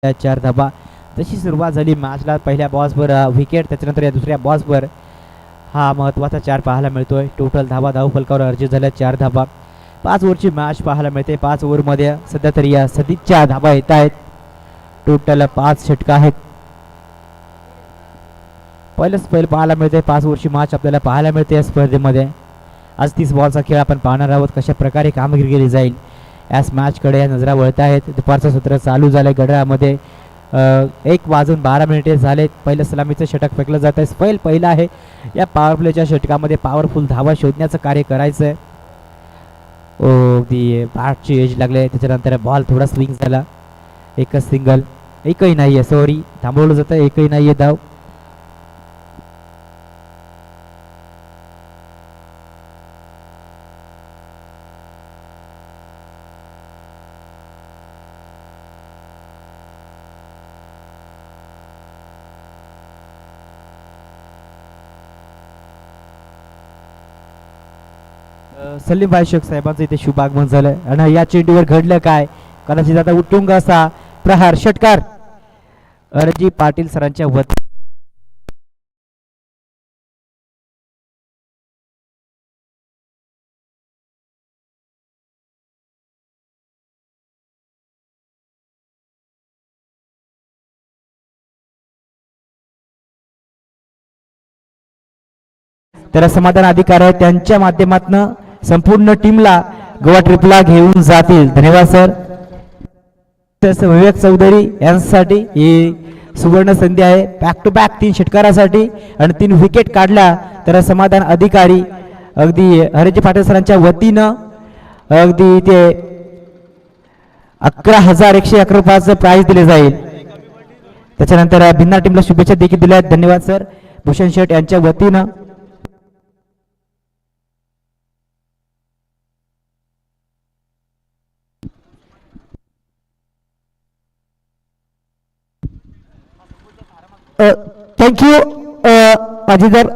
4 धाबा. तशी सुरुवात झाली मॅचला. पहिल्या बॉल्सवर विकेट, त्याच्यानंतर या दुसऱ्या बॉल्सवर हा महत्त्वाचा 4 पाहायला मिळतोय. टोटल धाबा धावफलकावर अर्जित झाल्या 4 धाबा. 5 ओव्हरची मॅच पाहायला मिळते. 5 ओव्हरमध्ये सध्या तरी या सदीच्या धाबा येत आहेत. टोटल 5 षटका आहेत. पहिलंच पाहायला मिळते. 5 ओव्हरची मॅच आपल्याला पाहायला मिळते या स्पर्धेमध्ये. आज 30 बॉलचा खेळ आपण पाहणार आहोत. कशा प्रकारे कामगिरी केली जाईल याच मॅचकडे या नजरा वळत आहेत. दुपारचं सत्र चालू झालंय. घड्याळामध्ये 1:12 झालेत. पहिलं सलामीचं षटक फेकलं जात आहे. स्पेल पहिला आहे. या पॉवर प्लेच्या षटकामध्ये पॉवरफुल धावा शोधण्याचं कार्य करायचं आहे. ती बॅटची एज लागले. त्याच्यानंतर बॉल थोडा स्विंग झाला. एकच सिंगल, एकही नाही आहे. सॉरी, थांबवलं जातं. एकही नाही आहे धाव. सलीम भाई शेख साहेबांचं इथे शुभ आगमन झालंय. आणि या चेंडूवर घडलं काय? कदाचित आता उठूंग असा प्रहार. षटकार रणजी पाटील सरांच्या वतीने. त्याला समाधान अधिकार आहे. त्यांच्या माध्यमातून संपूर्ण टीमला गोवा ट्रिपला घेऊन जातील. धन्यवाद सर. विवेक चौधरी यांच्यासाठी ही सुवर्ण संधी आहे. बॅक टू बॅक 3 षटकारासाठी आणि 3 विकेट काढल्या तर समाधान अधिकारी अगदी हरेजी पाटील सरांच्या वतीनं अगदी ते 11,111 रुपयाचं प्राइज दिले जाईल. त्याच्यानंतर भिन्ना टीमला शुभेच्छा देखील दिल्या. धन्यवाद सर. भूषण शेठ यांच्या वतीनं थँक्यू. माझीदर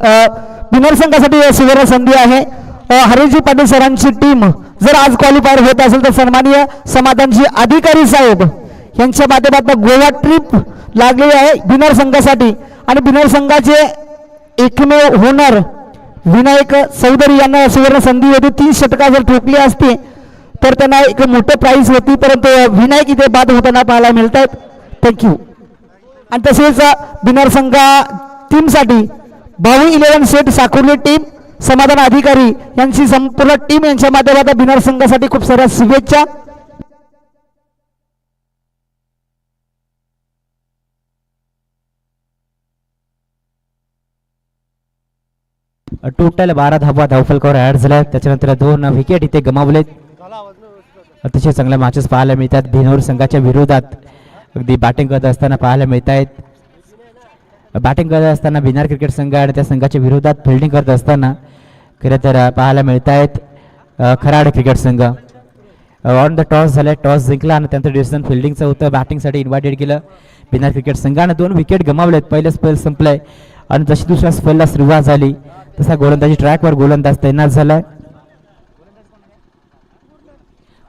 विनर संघासाठी सुवर्ण संधी आहे. हरेजी पाटील सरांची टीम जर आज क्वालिफायर होत असेल तर सन्माननीय समाधानजी अधिकारी साहेब यांच्या माध्यमातून गोवा ट्रिप लागलेली आहे विनर संघासाठी. आणि विनर संघाचे एकमेव होणार विनायक चौधरी यांना सुवर्ण संधी होती. 3 षटका जर ठोकली असती तर त्यांना एक मोठं प्राइज होती, परंतु विनायक इथे बाद होताना पाहायला मिळत आहेत. थँक्यू. आणि तसेच विनर संघा टीमसाठी भाऊ 11 सेट साकुर्ली टीम, समाधान अधिकारी यांची संपूर्ण टीम यांच्या माध्यमातून विनर संघासाठी खूप साऱ्या शुभेच्छा. टोटल 12 धावा धावफलकावर ऍड झाल्या. त्याच्यानंतर 2 विकेट इथे गमावलेत. अतिशय चांगल्या मॅचेस पाहायला मिळतात. भिनोर संघाच्या विरोधात अगदी बॅटिंग करत असताना पाहायला मिळत आहेत. बॅटिंग करत असताना भिनार क्रिकेट संघ आणि त्या संघाच्या विरोधात फिल्डिंग करत असताना खरं तर पाहायला मिळत आहेत खराड क्रिकेट संघ. ऑन द टॉस झाले. टॉस जिंकला आणि त्यानंतर डिसिजन फिल्डिंगचं होतं. बॅटिंगसाठी इन्व्हायटेड केलं भिनार क्रिकेट संघाने. 2 विकेट गमावलेत. पहिलं स्पेल संपलंय आणि जशी दुसऱ्या स्पेलला सुरुवात झाली तसा गोलंदाजी ट्रॅकवर गोलंदाज तैनात झालाय.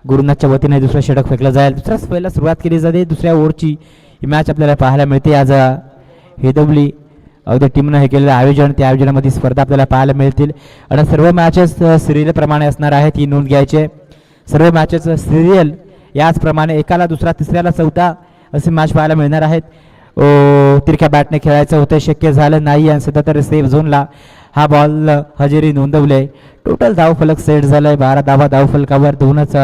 गुरुनाथच्या वतीने दुसरं षटक फेकलं जाईल. दुसऱ्या स्पेलला सुरुवात केली जाते. दुसऱ्या ओव्हरची ही मॅच आपल्याला पाहायला मिळते. आज हेदवली अगदी टीमनं हे केलेलं आयोजन, त्या आयोजनामध्ये स्पर्धा आपल्याला पाहायला मिळतील. आणि सर्व मॅचेस सिरियल प्रमाणे असणार आहेत. ही नोंद घ्यायचे. सर्व मॅचेस सिरियल याचप्रमाणे एकाला दुसरा, तिसऱ्याला चौथा असे मॅच पाहायला मिळणार आहेत. तिरक्या बॅटने खेळायचं होतं, शक्य झालं नाही. आणि सध्या तर सेफ झोनला हा बॉल हजेरी नोंदवले. टोटल धावफलक सेट झालाय. 12 धावा धावफलकावर. 2च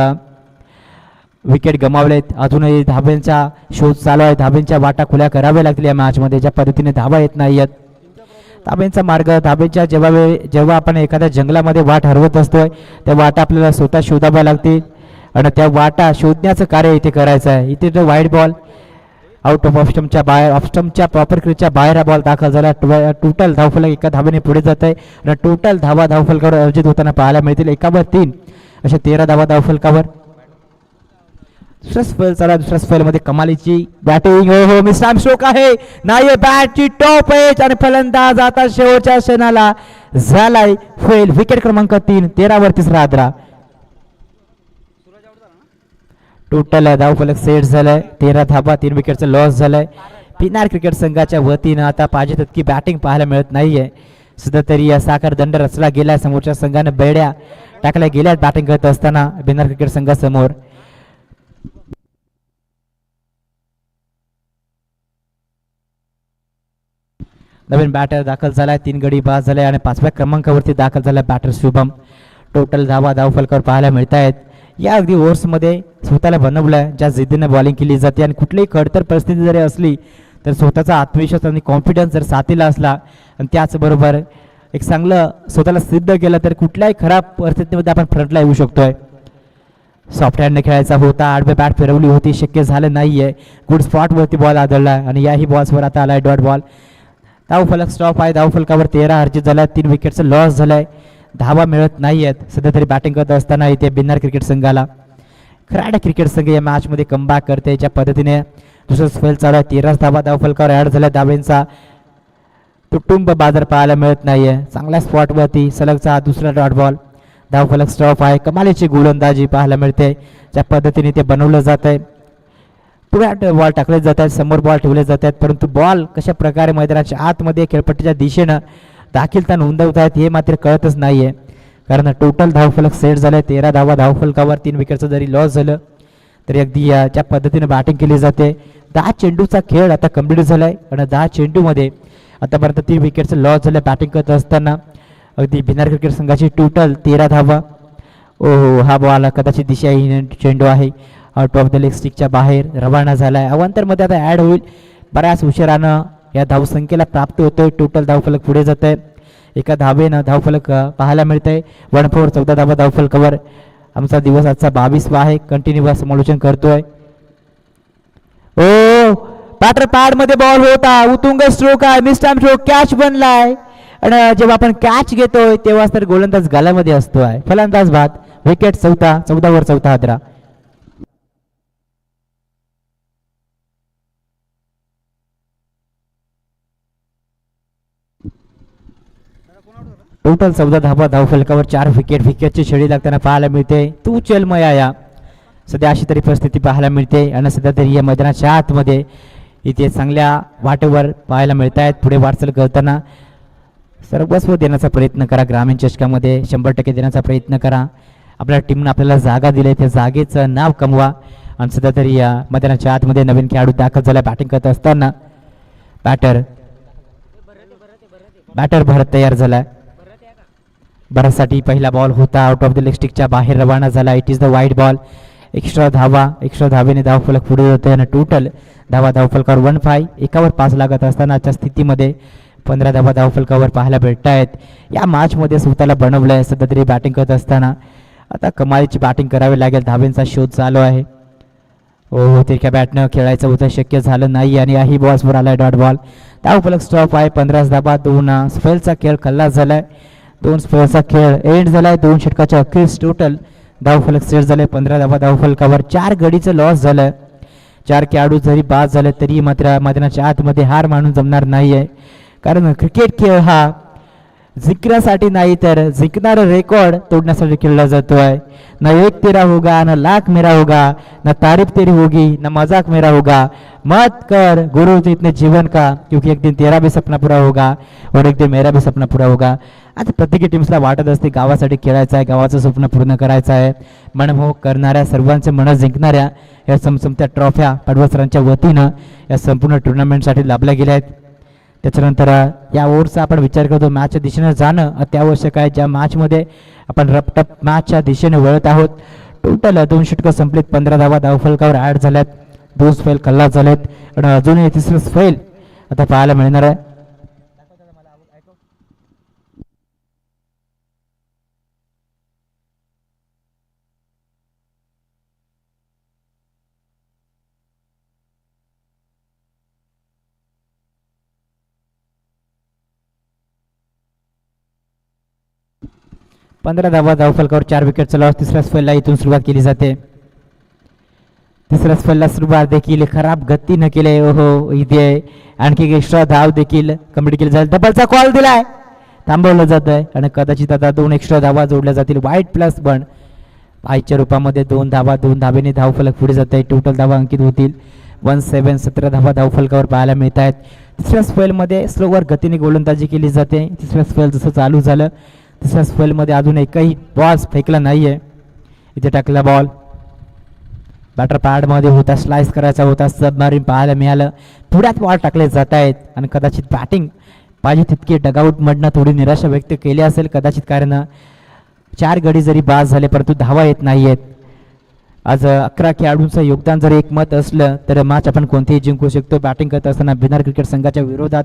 विकेट गमावलेत. अजूनही धाब्यांचा शोध चालू आहे. धाब्यांच्या वाटा खुल्या कराव्या लागतील या मॅचमध्ये. ज्या पद्धतीने धाबा येत नाही आहेत, धाब्यांचा मार्ग, धाब्यांच्या जेव्हा आपण एखाद्या जंगलामध्ये वाट हरवत असतोय त्या वाटा आपल्याला स्वतः शोधाव्या लागतील आणि त्या वाटा शोधण्याचं कार्य इथे करायचं आहे. इथे जो वाईड बॉल आउट ऑफ ऑफस्टमच्या बाहेर, ऑफस्टमच्या प्रॉपर क्रिजच्या बाहेर हा बॉल दाखल झाला. टोटल धावफलक एका धाब्याने पुढे जात आहे आणि टोटल धावा धावफलकावर अर्जित होताना पाहायला मिळतील. 1/3 अशा 13 धावा धावफलकावर. दुसरा स्पेल चला. दुसऱ्या स्पेल मध्ये कमालीची बॅटिंग. हो मिस्टर स्ट्रोक आहे. नाही, बॅटची टॉप एज आणि फलंदाज आता शेवटच्या क्षणाला झालाय फेल. विकेट क्रमांक 3. 13 वर 3रा आदरा. टोटल धावफलक सेट झालाय 13 धाबा 3 विकेटचा लॉस झालाय. पिनार क्रिकेट संघाच्या वतीनं आता पाहिजे तितकी बॅटिंग पाहायला मिळत नाहीये. सुद्धा तरी या साखर दंड रचला गेलाय. समोरच्या संघाने बेड्या टाकल्या गेल्या बॅटिंग करत असताना पिनार क्रिकेट संघासमोर. नवीन बॅटर दाखल झालाय. 3 गडी बाद झाले आणि 5व्या क्रमांकावरती दाखल झाला बॅटर शुभम. टोटल धावफलकावर पाहायला मिळत आहेत. या अगदी ओव्हर्समध्ये स्वतःला बनवलंय ज्या जिद्दीने बॉलिंग केली जाते आणि कुठलीही खडतर परिस्थिती जरी असली तर स्वतःचा आत्मविश्वास आणि कॉन्फिडन्स जर साथीला असला आणि त्याचबरोबर एक चांगलं स्वतःला सिद्ध केलं तर कुठल्याही खराब परिस्थितीमध्ये आपण फ्रंटला येऊ शकतोय. सॉफ्ट हँडने खेळायचा होता. आडवे बॅट फिरवली होती, शक्य झालं नाहीये. गुड स्पॉटवरती बॉल आदळला आणि याही बॉल्सवर आता आलाय डॉट बॉल. धावफलक स्टॉप आहे. धावफलकावर 13 अर्जित झालाय. 3 विकेटचा लॉस झालाय. धावा मिळत नाहीयेत. सध्या तरी बॅटिंग करत असताना इथे बिन्नार क्रिकेट संघाला खराड क्रिकेट संघ या मॅचमध्ये कमबॅक करते. ज्या पद्धतीने दुसरा स्पेल चालू आहे. 13 धावा धावफलकावर ॲड झाल्या. धावेंचा कुटुंब बाजार पाहायला मिळत नाहीये. चांगल्या स्पॉटवरती सलगचा दुसरा डॉट बॉल. धावफलक स्टॉप आहे. कमालीची गोलंदाजी पाहायला मिळते. ज्या पद्धतीने ते बनवलं जात आहे. पुढे बॉल टाकले जात आहेत, समोर बॉल ठेवले जात आहेत, परंतु बॉल कशा प्रकारे मैदानाच्या आतमध्ये खेळपट्टीच्या दिशेनं दाखलता नोंदवत आहेत हे मात्र कळतच नाहीये. कारण टोटल धावफलक सेट झाले. 13 धावा धावफलकावर 3 विकेटचं जरी लॉस झालं तरी अगदी ज्या पद्धतीने बॅटिंग केली जाते. 10 चेंडूचा खेळ आता कंप्लीट झालाय आणि 10 चेंडूमध्ये आतापर्यंत 3 विकेटचं लॉस झालं बॅटिंग करत असताना. अगदी बिनार क्रिकेट संघाची टोटल 13 धावा. ओहो, हा बॉल कदाचित दिशाहीन चेंडू आहे. आउट ऑफ द लेग स्टिकच्या बाहेर रवाना झालाय. अवांतरमध्ये आता ॲड होईल. बऱ्याच उशिरानं या धावसंख्येला प्राप्त होतोय. टोटल धावफलक पुढे जात आहे. एका धावेनं धावफलक पाहायला मिळतंय. 14 धावा धावफलकावर. आमचा दिवस आजचा 22वा आहे. कंटिन्यू समालोचन करतोय. ओ बॅटर पॅड मध्ये बॉल होता. उतुंग स्ट्रोक आहे. Miss time stroke. कॅच बनलाय आणि जेव्हा आपण कॅच घेतोय तेव्हाच तर गोलंदाज गालामध्ये असतोय. फलंदाज बाद. विकेट 14 वर 14 हादरा. टोटल 14 धावा धावफलकावर 4 विकेटची छडी लागताना पाहायला मिळते. तू चल मया सध्या अशी तरी परिस्थिती पाहायला मिळते आणि सध्या तरी या मैदानाच्या आतमध्ये इथे चांगल्या वाटेवर पाहायला मिळत आहेत. पुढे वाटचाल करताना सर्वस्व देण्याचा प्रयत्न करा. ग्रामीण चषकामध्ये 100% देण्याचा प्रयत्न करा. आपल्या टीमनं आपल्याला जागा दिली त्या जागेचं नाव कमवा. आणि सध्या तरी या मैदानाच्या आतमध्ये नवीन खेळाडू दाखल झाला. बॅटिंग करत असताना बॅटर भरत तयार झाला. भरतसाठी पहिला बॉल होता. आउट ऑफ द लेग स्टिकच्या बाहेर रवाना झाला. इट इज द वाईट बॉल. एक्स्ट्रा धावेने धावफलक पुढे होते आणि टोटल धावा धावफलकावर 15. एकावर 5 लागत असतानाच्या स्थितीमध्ये 15 धावा धावफलकावर पाहायला भेटत आहेत. या मॅचमध्ये स्वतःला बनवलंय. सध्या तरी बॅटिंग करत असताना आता कमालीची बॅटिंग करावी लागेल. धावेंचा शोध चालू आहे. हो तिरक्या बॅटनं खेळायचं होतं, शक्य झालं नाही आणि याही बॉल्सवर आलाय डॉट बॉल. धावफलक स्टॉप आहे. 15 धाबा 2 स्पेलचा खेळ खल्लास झालाय. 2 स्पेलचा खेळ एंड झालाय. 2 षटकाच्या अखेरीस टोटल धावफलक सेट झाले. 15 धावा धावफलकावर 4 गडीचं लॉस झालं. 4 खेळाडू जरी बाद झाले तरी मात्र मैदानाच्या आतमध्ये हार मानून जमणार नाहीये. कारण क्रिकेट खेळ हा जिंकण्यासाठी नाही तर जिंकणारा रेकॉर्ड तोडण्यासाठी खेळला जातोय. ना 1 तेरा होगा, ना लाख मेरा होगा, ना तारीफ तेरी होगी, ना मजाक मेरा होगा. मत कर गुरु तो इतने जीवन का, क्योंकि एक दिन तेरा भी सपना पूरा होगा और एक दिन मेरा भी सपना पूरा होगा. आता प्रत्येक टीम्सला वाटत असते गावासाठी खेळायचं आहे, गावाचं स्वप्न पूर्ण करायचं आहे. मनमोहक करणाऱ्या सर्वांचे मन जिंकणाऱ्या या समसमत्या ट्रॉफ्या पडवसरांच्या वतीनं या संपूर्ण टुर्नामेंटसाठी लाभल्या गेल्या आहेत. त्याच्यानंतर या ओव्हरचा आपण विचार करतो मॅचच्या दिशेने जाणं अत्यावश्यक आहे. ज्या मॅचमध्ये आपण रपटप मॅचच्या दिशेने वळत आहोत. टोटल 2 षटकं संपलीत. 15 धावा धावफलकावर ॲड झाल्यात. 2 स्पेल खल्लास झालेत आणि अजूनही 3रं स्पेल आता पाहायला मिळणार आहे. पंधरा धावा धावफलकावर 4 विकेटचा लॉस. 3ऱ्या स्पेलला इथून सुरुवात केली जाते. 3ऱ्या स्पेलला सुरुवात देखील खराब गतीनं केले. ओहो इथे आणखी एक्स्ट्रा धाव देखील कंप्लीट केली जाईल. डबलचा कॉल दिलाय, थांबवलं जात आहे आणि कदाचित आता 2 एक्स्ट्रा धावा जोडल्या जातील. वाईट प्लस 1 आईच्या रूपामध्ये 2 धावा, 2 धावेने धावफलक पुढे जात आहे. टोटल धावा अंकित होतील 17. 17 धावा धावफलकावर पाहायला मिळत आहेत. तिसऱ्या स्पेलमध्ये स्लोवर गतीने गोलंदाजी केली जाते. तिसऱ्या स्पेल जसं चालू झालं तिसऱ्या स्पेलमध्ये अजून एकही बॉल फेकला नाही आहे. इथे टाकला बॉल बॅटर पॅडमध्ये होता, स्लाइस करायचा होता, सबमरीन पाहायला मिळालं. पुढ्यात बॉल टाकले जात आहेत आणि कदाचित बॅटिंग पाहिजे तितकी डगआउटमधनं थोडी निराशा व्यक्त केली असेल कदाचित, कारण 4 गडी जरी बाद झाले परंतु धावा येत नाही आहेत. आज 11 खेळाडूंचं योगदान जर एकमत असलं तर मॅच आपण कोणतेही जिंकू शकतो. बॅटिंग करत असताना भिनार क्रिकेट संघाच्या विरोधात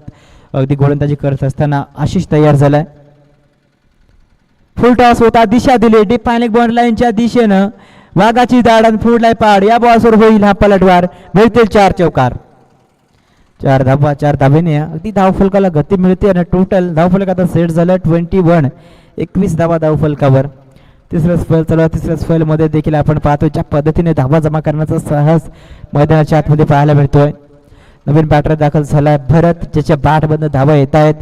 अगदी गोलंदाजी करत असताना आशिष तयार झालाय. फुल टॉस होता, दिशा दिली डीप फायनिंग बॉन्ड लाईनच्या दिशेनं. वाघाची दाड आणि फुडलाय पाड, या बॉल्सवर होईल हा पलटवार. मिळतील 4 चौकार. 4 धावा, 4 धावेने अगदी धावफलकाला गती मिळते आणि टोटल धावफलक आता सेट झालं 21. 21 धावा धावफलकावर. तिसरं स्पेल चालू. तिसऱ्या स्पेलमध्ये देखील आपण पाहतो ज्या पद्धतीने धावा जमा करण्याचा साहस मैदानाच्या आतमध्ये पाहायला मिळतोय. नवीन बॅटर दाखल झालाय भरत, ज्याच्या बॅटमधनं धावा येत आहेत.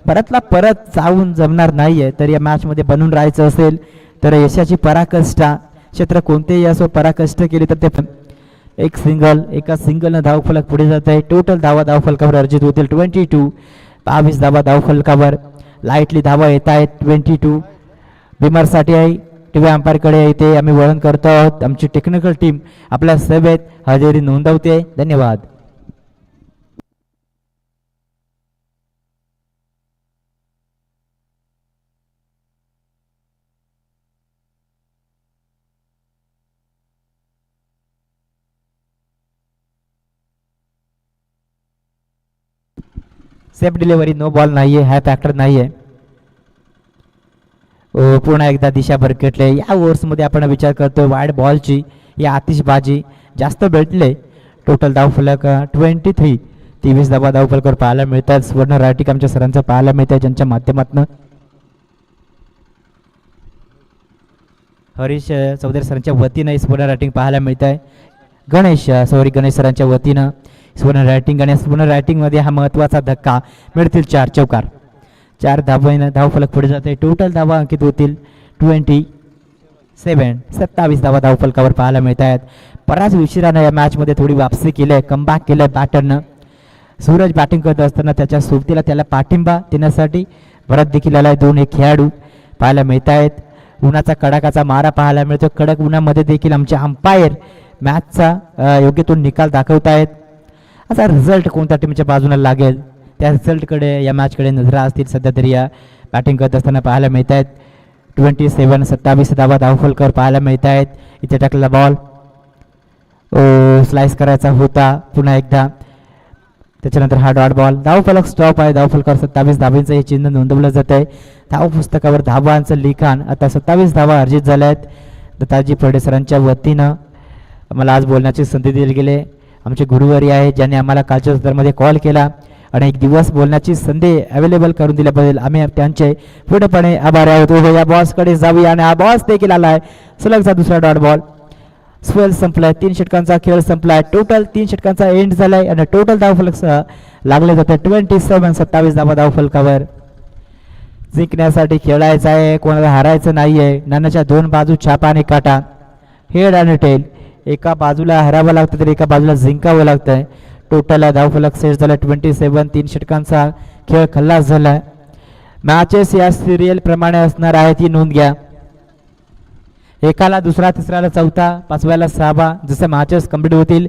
भरतला परत जाऊन जमणार नाहीये, तर या मॅचमध्ये बनून राहायचं असेल तर यशाची पराकाष्ठा क्षेत्र कोणतेही असो पराकष्ट केली तर ते एक सिंगल, एका सिंगलनं धावफलक पुढे जात आहे. टोटल धावा धावफलकावर अर्जित होतील 22. 22 धावा धावफलकावर. लाईटली धावा येत आहेत 22. बिमरसाठी आहे टीव्ही अंपायरकडे येते. आम्ही वळण करतो आहोत. आमची टेक्निकल टीम आपल्या सभेत हजेरी नोंदवते. धन्यवाद. सेफ डिलिव्हरी, नो बॉल नाहीये, हा फॅक्टर नाहीये. पुन्हा एकदा दिशा भरकटले. या ओव्हर्समध्ये आपण विचार करतो वाईड बॉलची, या आतिषबाजी जास्त भेटले. टोटल धावफलक 23. 23 धावा धावफलकावर पाहायला मिळतात. सुवर्ण रायटिक आमच्या सरांचं पाहायला मिळत आहे, ज्यांच्या माध्यमातून हरीश चौधरी सरांच्या वतीनं सुवर्ण रायटिंग पाहायला मिळत आहे. गणेश सरांच्या वतीनं सुवर्ण रायटिंग आणि सुवर्ण रायटिंगमध्ये हा महत्त्वाचा धक्का. मिळतील 4 चौकार. 4 धावेनं धावफलक पुढे जाते. टोटल धावा अंकित होतील 27. 27 धावा धावफलकावर पाहायला मिळत आहेत. बराच उशिरानं या मॅचमध्ये थोडी वापसी केली आहे, कमबॅक केलं आहे बॅटरनं. सूरज बॅटिंग करत असताना त्याच्या सोबतीला त्याला पाठिंबा देण्यासाठी भरत देखील आला आहे. 2 खेळाडू पाहायला मिळत आहेत. उन्हाचा कडाकाचा मारा पाहायला मिळतो. कडक उन्हामध्ये देखील आमचे अंपायर मॅचचा योग्य तो निकाल दाखवत आहेत. असा रिझल्ट कोणत्या टीमच्या बाजूला लागेल त्या रिझल्टकडे या मॅचकडे नजरा असतील सध्या तरी या बॅटिंग करत असताना पाहायला मिळत आहेत. 27. 27 धावा धावफलकावर पाहायला मिळत आहेत. इथे टाकलेला बॉल स्लाइस करायचा होता पुन्हा एकदा. त्याच्यानंतर हा डॉट बॉल. धावफलक स्टॉप आहे. धावफलकावर 27 धावांचं हे चिन्ह नोंदवलं जात आहे. धाव पुस्तकावर धावांचं लिखाण आता 27 धावा अर्जित झाल्या आहेत. दत्ताजी फडे सरांच्या वतीनं आम्हाला आज बोलण्याची संधी दिली गेली. आमचे गुरुवारी आहे ज्यांनी आम्हाला कालच्या सत्रामध्ये कॉल केला आणि एक दिवस बोलण्याची संधी अवेलेबल करून दिल्याबद्दल आम्ही त्यांचे पूर्णपणे आभारी आहोत. या बॉल्सकडे जाऊया आणि हा बॉल्स देखील आला आहे. सलगचा दुसरा डॉट बॉल. स्पेल संपलाय. 3 षटकांचा खेळ संपलाय. टोटल 3 षटकांचा एंड झालाय आणि टोटल धावफलक लागले जाते 27. 27 धावा धावफलकावर. जिंकण्यासाठी खेळायचं आहे, कोणाला हारायचं नाहीये. नाण्याच्या 2 बाजू छापा आणि काटा, हेड आणि टेल. एका बाजूला हरावं लागतं तर एका बाजूला जिंकावं लागतंय. टोटल धावफलक सेट झाला 27. 3 षटकांचा खेळ खल्लास झालाय. मॅचेस या सिरियल प्रमाणे असणार आहेत, ही नोंद घ्या. एकाला दुसरा, तिसऱ्याला चौथा, 5व्याला 6वा. जसं मॅचेस कंप्लीट होतील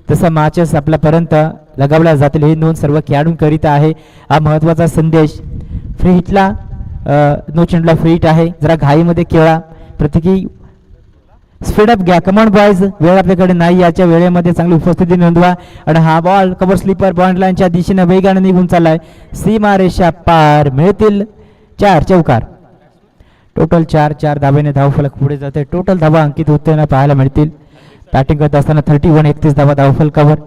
तसं मॅचेस आपल्यापर्यंत लगावल्या जातील, ही नोंद सर्व खेळाडूंकरिता आहे. हा महत्त्वाचा संदेश. फ्री हिटला नो चेंडूला फ्री हिट आहे. जरा घाईमध्ये खेळा, प्रत्येकी स्पीडअप घ्या. कमॉन बॉयज, वेळ आपल्याकडे नाही. याच्या वेळेमध्ये चांगली उपस्थिती नोंदवा. आणि हा बॉल कव्हर स्लीपर बॉन्ड लाईनच्या दिशेने वेगाने निघून चाललाय. सीमा रेषा पार. मिळतील 4 चौकार. टोटल 4 धावेने धावफलक पुढे जाते. टोटल धावा अंकित होताना पाहायला मिळतील. बॅटिंग करत असताना 31. 31 धावा धावफलकावर.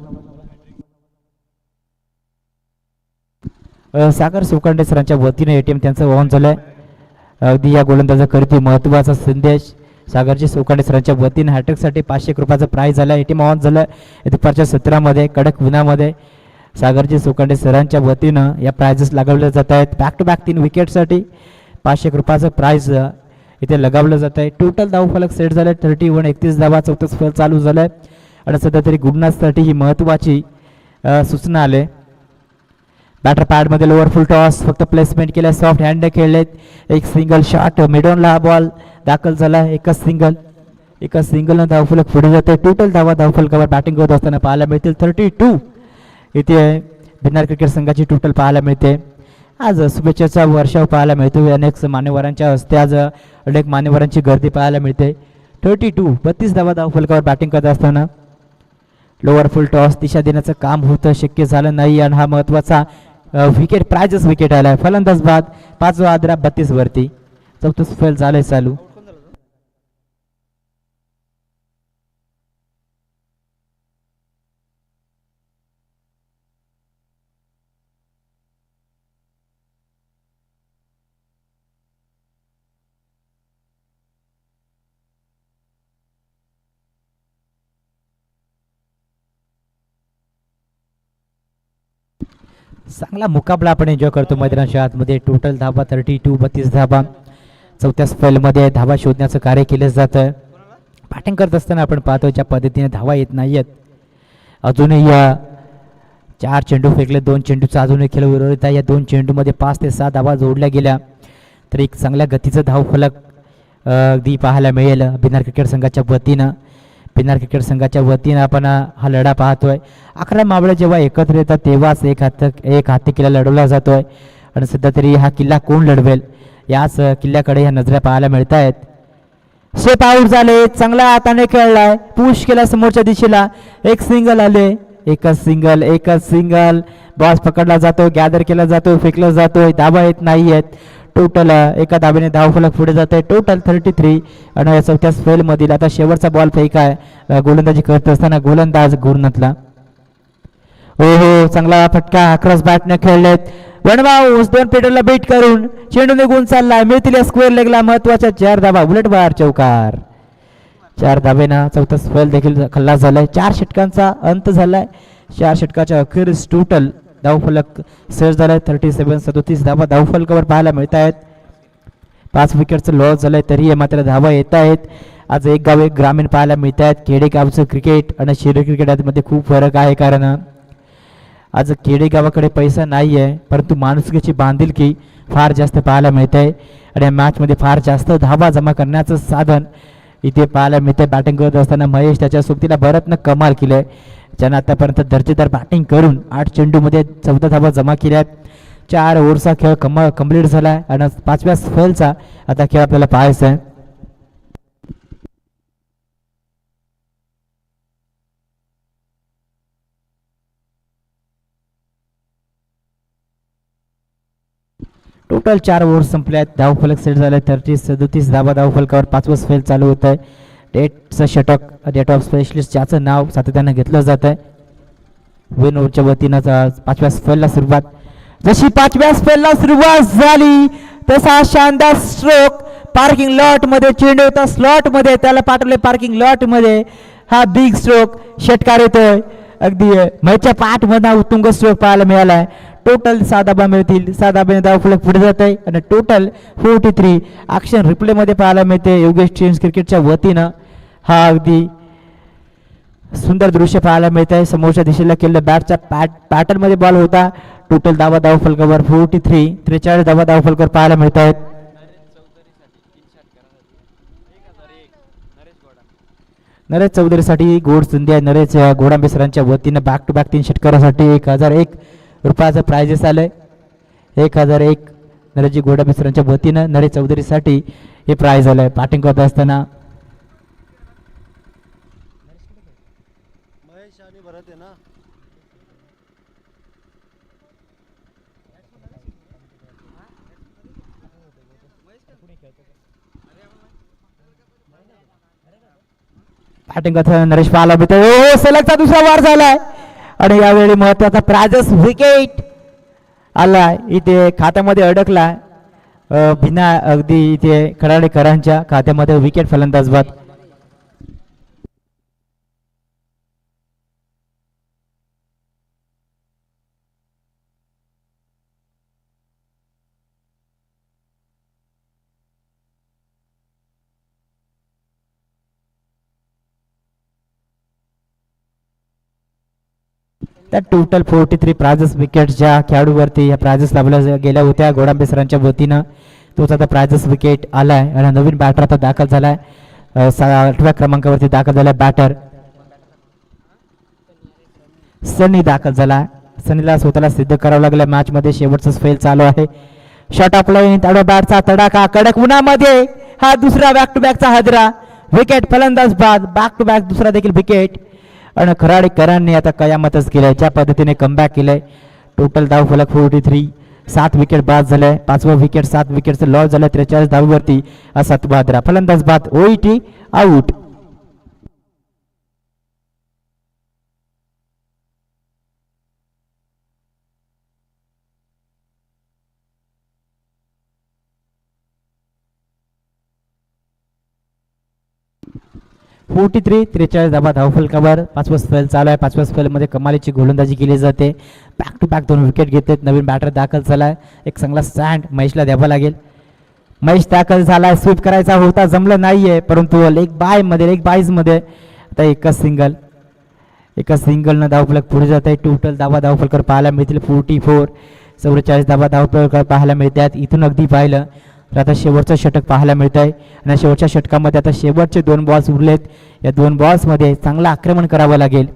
सागर सोकांडे सरांच्या वतीने एटीएम त्यांचं ऑन झालंय. अगदी या गोलंदाजाकरिता महत्त्वाचा संदेश. सागरजी सोकांडे सरांच्या वतीने हॅट्रिकसाठी 500 रुपयाचं प्राईज झालं. एटीएम ऑन झालं. दुपारच्या सत्रामध्ये कडक उन्हामध्ये सागरजी सोकांडे सरांच्या वतीनं या प्राइजेस लागवले जात आहेत. बॅक टू बॅक 3 विकेटसाठी 500 रुपयाचं प्राईज इथे लगावलं जात आहे. टोटल धावफलक सेट झाले 31, 31 धावा, 34 फल चालू झालाय आणि सध्या तरी गुडनाथसाठी ही महत्वाची सूचना आले. बॅटर पॅडमध्ये लोअर फुल टॉस फक्त प्लेसमेंट केल्या, सॉफ्ट हँड खेळलेत. एक सिंगल शॉट मिडॉनला हा बॉल दाखल झाला. एका सिंगलनं धावफलक पुढे जाते. टोटल धावा धावफलकावर बॅटिंग करत असताना पाहायला मिळतील 32. इथे भिन्नार क्रिकेट संघाची टोटल पाहायला मिळते. आज शुभेच्छेचा वर्षाव पाहायला मिळतो. अनेक मान्यवरांच्या हस्ते आज अनेक मान्यवरांची गर्दी पाहायला मिळते. 32 32 धावा धावफलकावर बॅटिंग करत असताना लोअर फुल टॉस दिशा देण्याचं काम होतं, शक्य झालं नाही आणि हा महत्वाचा विकेट प्राइजच विकेट आलाय. फलंदाज बाद 5 आदरा 32 वरती 34 फेल झालंय चालू. चांगला मुकाबला आपण एन्जॉय करतो मैदानाच्या आतमध्ये. टोटल धाबा 32 32 धाबा. चौथ्या स्पेलमध्ये धाबा शोधण्याचं कार्य केलं जातं. बॅटिंग करत असताना आपण पाहतो ज्या पद्धतीने धावा येत नाहीयेत. अजूनही या 4 चेंडू फेकले, 2 चेंडूचा अजूनही खेळ उर्वरित आहे. या 2 चेंडूमध्ये 5 ते 6 धावा जोडल्या गेल्या तर एक चांगल्या गतीचं धावफलक अगदी पाहायला मिळेल भिन्नार क्रिकेट संघाच्या वतीनं. भिन्नार क्रिकेट संघाच्या वतीनं आपण हा लढा पाहतोय. 11 मावळे जेव्हा एकत्र येतात तेव्हाच एक हाती किल्ला लढवला जातोय आणि सध्या तरी हा किल्ला कोण लढवेल याच किल्ल्याकडे ह्या नजरा पाहायला मिळत आहेत. शेप आऊट झाले, चांगला हाताने खेळलाय, पुश केला समोरच्या दिशेला. एक सिंगल आले, एकच सिंगल बॉस पकडला जातो, गॅदर केला जातो, फेकला जातोय, धाबा येत नाहीयेत. टोटल एका धाब्याने धावफलक पुढे जात आहे. टोटल 33 आणि या चौथ्या स्पेल मधील आता शेवटचा बॉल फेक आहे गोलंदाजी करत असताना गोलंदाज गुरुनाथला. हो चांगला फटका क्रॉस बॅटने खेळलेत. वनबाउस 2 पेटरला बीट करून चेंडू निघून चाललाय. मिळतील या स्क्वेअर लेगला महत्वाच्या 4 धाबा. बुलेट बार चौकार. 4 धाब्यानं चौथा स्पेल देखील खल्लास झालाय. 4 षटकांचा अंत झालाय. 4 षटकाच्या अखेरीस टोटल धावफलक सेट झालाय 37 37 धावा धावफलकावर पाहायला मिळत आहेत. 5 विकेटचं लॉस झालंय तरी मात्र धावा येत आहेत. आज एक गाव एक ग्रामीण पाहायला मिळत आहेत. खेडेगावचं क्रिकेट आणि शहरी क्रिकेट यामध्ये खूप फरक आहे कारण आज खेडेगावाकडे पैसा नाही आहे परंतु माणुसकीची बांधिलकी फार जास्त पाहायला मिळत आहे आणि या मॅचमध्ये फार जास्त धावा जमा करण्याचं साधन इथे पाहायला मिळते. बॅटिंग करत असताना महेश त्याच्या सोबतीला भरतनं कमाल केली आहे, ज्यानं आतापर्यंत दर्जेदार बॅटिंग करून 8 चेंडूमध्ये 14 धावा जमा केल्या आहेत. 4 ओव्हरचा खेळ कंप्लीट झाला आहे आणि 5व्या स्पेलचा आता खेळ आपल्याला पाहायचा आहे. टोटल 4 ओव्हर संपले आहेत. धावफलक सेट झाले 30 37 धावा धावफलकावर 5वं स्पेल चालू होत आहे. डेटचं षटक डेट ऑफ स्पेशलिस्ट ज्याचं नाव सातत्यानं घेतलं जात आहे. विन ओव्हरच्या वतीनं 5व्या स्पेलला सुरुवात. जशी 5व्या स्पेलला सुरुवात झाली तसा शानदार स्ट्रोक पार्किंग लॉट मध्ये चेंडू होता स्लॉट मध्ये त्याला पाठवले पार्किंग लॉट मध्ये. हा बिग स्ट्रोक षटकार येतोय अगदी मैच्या पाठ मधला उत्तुंग स्ट्रोक पाहायला मिळालाय. टोटल 6 धाबा मिळतील. 6 धाब्याने धावफलक पुढे जात आहे आणि टोटल 43 ॲक्शन रिप्ले मध्ये पाहायला मिळते. योगेश चेंज क्रिकेटच्या वतीनं हा अगदी सुंदर दृश्य पाहायला मिळत आहे. समोरच्या दिशेला केलेल्या बॅटच्या पॅटर्न मध्ये बॉल होता. टोटल धावा धावफलकावर 43 धावा धावफलकावर पाहायला मिळत आहेत. नरेश चौधरीसाठी गोड संधी आहे. नरेश गोडांबे सरांच्या वतीनं बॅक टू बॅक 3 षटकारासाठी 1001 रुपयाचं प्राइजेस आलंय. 1001 नरेशजी गोडांबे सरांच्या वतीनं नरेश चौधरीसाठी हे प्राइज आलंय. बॅटिंग करत असताना बॅटिंग करताना नरेश पाहायला मिळतो. सलगचा दुसरा वार झालाय आणि यावेळी महत्वाचा प्राइजेस विकेट आलाय इथे खात्यामध्ये अडकला. बिना अगदी इथे खराडेकरांच्या खात्यामध्ये विकेट फलंदाज बाद. त्या टोटल 43 प्राइजेस विकेट ज्या खेळाडूवरती या प्राइजेस लावल्या गेल्या होत्या गोडांबे सरांच्या वतीनं तोच आता प्राइजेस विकेट आलाय आणि नवीन बॅटर आता दाखल झालाय 8व्या क्रमांकावरती दाखल झालाय बॅटर सनी दाखल झाला. सनीला स्वतःला सिद्ध करावं लागलं मॅच मध्ये शेवटचा फेल चालू आहे. शॉट ऑफ लाईन त्याडो बॅटचा तडाखा कडक उन्हामध्ये हा दुसरा बॅक टू बॅकचा हादरा विकेट फलंदाज बाद बॅक टू बॅक दुसरा देखील विकेट आणि खराडीकरांनी आता कयामतच केलंय ज्या पद्धतीने कमबॅक केलंय. टोटल धाव फलक 43 7 विकेट बाद झालंय 5वं विकेट 7 विकेटचं लॉस झालं 43 धावीवरती हा 7वा हादरा फलंदाज बाद ओईटी आऊट. फोर्टी 43 धाबा धावफलकावर 5वं स्पेल चालू आहे. 5व्या स्पेलमध्ये कमालीची गोलंदाजी केली जाते. बॅक टू बॅक 2 विकेट घेतात. नवीन बॅटर दाखल झालाय. एक चांगला स्टँड महेशला द्यावा लागेल. महेश दाखल झालाय. स्वीप करायचा होता जमलं नाहीये परंतु लेग बाईज मध्ये आता एकच सिंगलनं धावफलक पुढे जात आहे. टोटल धावफलकर पाहायला मिळतील 44 44 धावफलकर पाहायला मिळतात. इथून अगदी पाहिलं तर आता शेवटचं षटक पाहायला मिळत आहे आणि शेवटच्या षटकामध्ये आता शेवटचे 2 बॉल्स उरलेत. या 2 बॉल्समध्ये चांगलं आक्रमण करावं लागेल.